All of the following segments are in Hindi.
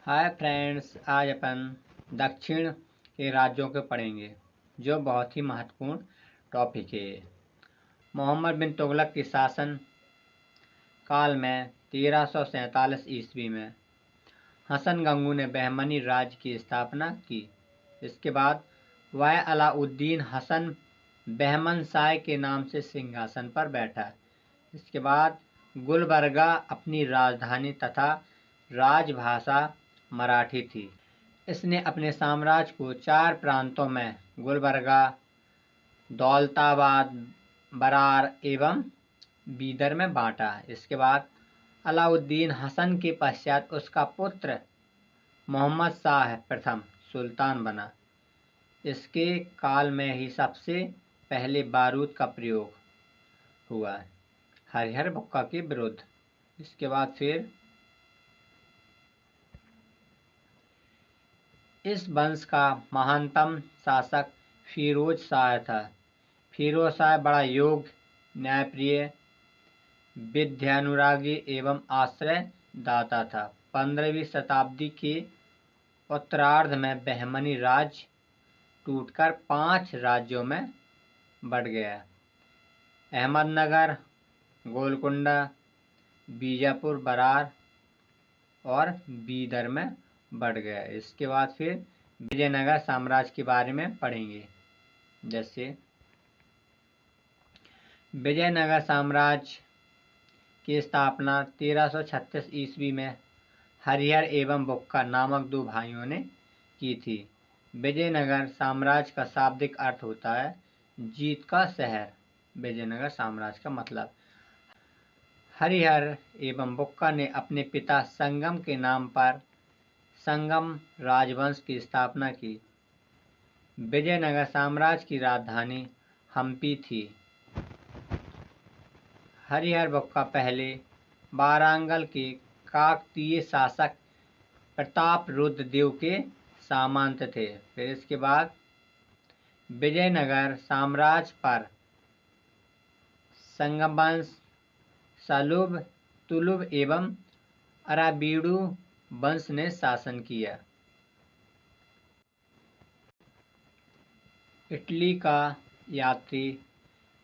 हाय फ्रेंड्स, आज अपन दक्षिण के राज्यों के पढ़ेंगे जो बहुत ही महत्वपूर्ण टॉपिक है। मोहम्मद बिन तुगलक के शासन काल में 1347 ईस्वी में हसन गंगू ने बहमनी राज्य की स्थापना की। इसके बाद वह अलाउद्दीन हसन बहमन शाह के नाम से सिंहासन पर बैठा। इसके बाद गुलबर्गा अपनी राजधानी तथा राजभाषा मराठी थी। इसने अपने साम्राज्य को 4 प्रांतों में गुलबर्गा, दौलताबाद, बरार एवं बीदर में बांटा। इसके बाद अलाउद्दीन हसन के पश्चात उसका पुत्र मोहम्मद शाह प्रथम सुल्तान बना। इसके काल में ही सबसे पहले बारूद का प्रयोग हुआ हरिहर बुक्का के विरुद्ध। इसके बाद फिर इस वंश का महानतम शासक फिरोज शाह था। फिरोज शाह बड़ा योग्य, न्यायप्रिय, विद्यानुरागी एवं आश्रयदाता था। 15वीं शताब्दी के उत्तरार्ध में बहमनी राज्य टूटकर 5 राज्यों में बढ़ गया। अहमदनगर, गोलकुंडा, बीजापुर, बरार और बीदर में बढ़ गया। इसके बाद फिर विजयनगर साम्राज्य के बारे में पढ़ेंगे। जैसे विजयनगर साम्राज्य की स्थापना 1336 ईस्वी में हरिहर एवं बुक्का नामक 2 भाइयों ने की थी। विजयनगर साम्राज्य का शाब्दिक अर्थ होता है जीत का शहर। विजयनगर साम्राज्य का मतलब हरिहर एवं बुक्का ने अपने पिता संगम के नाम पर संगम राजवंश की स्थापना की। विजयनगर साम्राज्य की राजधानी हम्पी थी। हरिहर बुक्का पहले वारंगल के काकतीय शासक प्रतापरुद्र देव के सामंत थे। फिर इसके बाद विजयनगर साम्राज्य पर संगम वंश, सलुब, तुलुब एवं अराबीडु वंश ने शासन किया। इटली का यात्री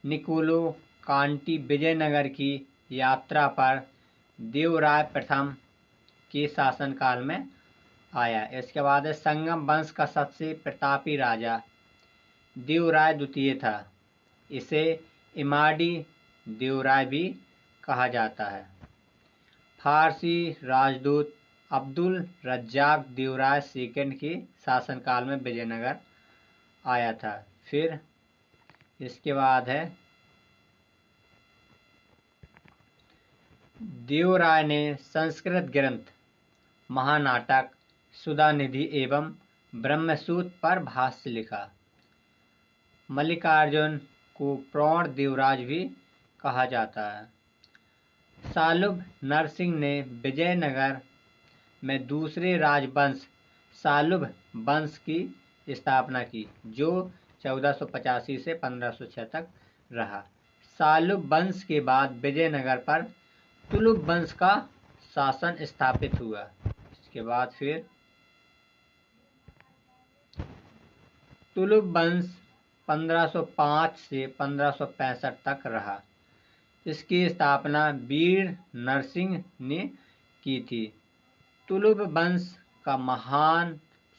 निकोलो कांटी विजयनगर की यात्रा पर देवराय प्रथम के शासनकाल में आया। इसके बाद संगम वंश का सबसे प्रतापी राजा देवराय द्वितीय था। इसे इमाडी देवराय भी कहा जाता है। फारसी राजदूत अब्दुल रज्जाक देवराय सेकंड के शासनकाल में विजयनगर आया था। फिर इसके बाद है देवराय ने संस्कृत ग्रंथ, महानाटक, सुधानिधि एवं ब्रह्मसूत्र पर भाष्य लिखा। मल्लिकार्जुन को प्रौढ़ देवराज भी कहा जाता है। सालुब नरसिंह ने विजयनगर में दूसरे राजवंश सालुब वंश की स्थापना की, जो 1485 से 1506 तक रहा। सालुब वंश के बाद विजयनगर पर तुलुब वंश का शासन स्थापित हुआ। इसके बाद फिर तुलुब वंश 1505 से 1565 तक रहा। इसकी स्थापना वीर नरसिंह ने की थी। तुलुब वंश का महान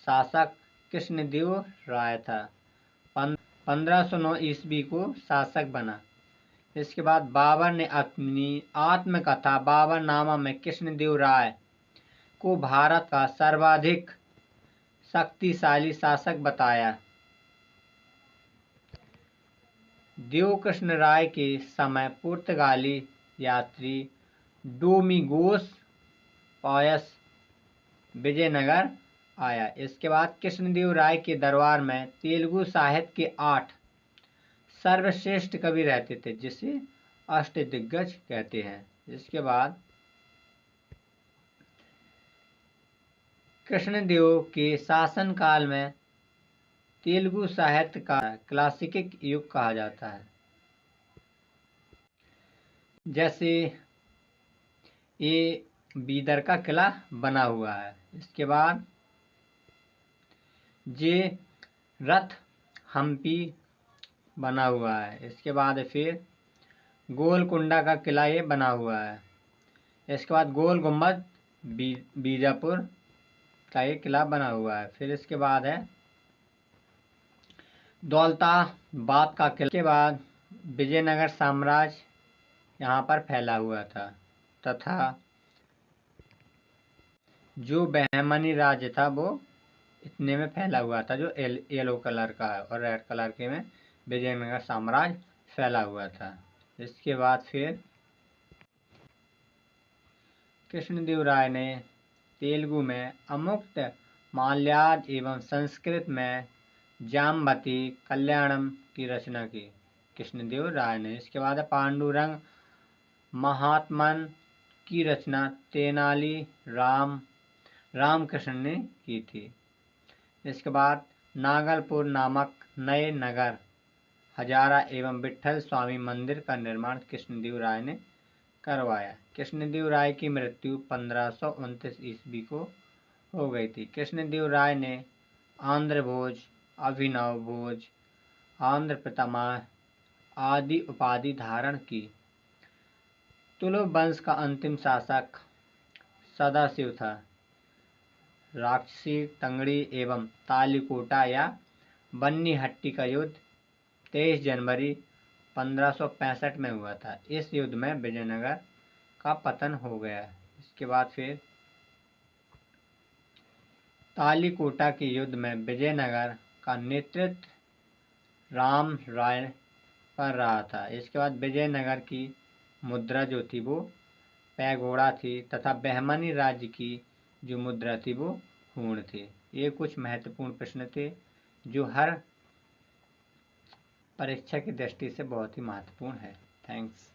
शासक कृष्णदेव राय था। 1509 ईस्वी को शासक बना। इसके बाद बाबर ने अपनी आत्मकथा बाबरनामा में कृष्णदेव राय को भारत का सर्वाधिक शक्तिशाली शासक बताया। देवकृष्ण राय के समय पुर्तगाली यात्री डोमिंगोस पायस विजयनगर आया। इसके बाद कृष्णदेव राय के दरबार में तेलुगु साहित्य के 8 सर्वश्रेष्ठ कवि रहते थे, जिसे अष्टदिग्गज कहते हैं। इसके बाद कृष्णदेव के शासनकाल में तेलुगु साहित्य का क्लासिक युग कहा जाता है। जैसे ये बीदर का किला बना हुआ है। इसके बाद जे रथ हम्पी बना हुआ है। इसके बाद फिर गोलकुंडा का किला ये बना हुआ है। इसके बाद गोल गुम्बद बीजापुर का ये किला बना हुआ है। फिर इसके बाद है दौलताबाद का किला। के बाद विजयनगर साम्राज्य यहाँ पर फैला हुआ था तथा जो बहमनी राज्य था वो इतने में फैला हुआ था, जो येलो कलर का है, और रेड कलर के में विजयनगर साम्राज्य फैला हुआ था। इसके बाद फिर कृष्णदेव राय ने तेलुगु में अमुक्त माल्यार्ज एवं संस्कृत में जाम्बती कल्याणम की रचना की। कृष्णदेव राय ने। इसके बाद पांडुरंग महात्मन की रचना तेनाली रामकृष्ण ने की थी। इसके बाद नागलपुर नामक नए नगर हजारा एवं विठल स्वामी मंदिर का निर्माण कृष्णदेव राय ने करवाया। कृष्णदेव राय की मृत्यु 1529 ईस्वी को हो गई थी। कृष्णदेव राय ने आंध्र भोज, अभिनव भोज, आंध्र पितामह आदि उपाधि धारण की। तुलु वंश का अंतिम शासक सदाशिव था। राक्षसी तंगड़ी एवं तालीकोटा या बन्नीहट्टी का युद्ध 23 जनवरी 1565 में हुआ था। इस युद्ध में विजयनगर का पतन हो गया। इसके बाद फिर तालीकोटा के युद्ध में विजयनगर का नेतृत्व राम राय कर रहा था। इसके बाद विजयनगर की मुद्रा जो थी वो पैगोड़ा थी तथा बहमनी राज्य की जो मुद्रा थी वो हूण थी। ये कुछ महत्वपूर्ण प्रश्न थे जो हर परीक्षा की दृष्टि से बहुत ही महत्वपूर्ण है। थैंक्स।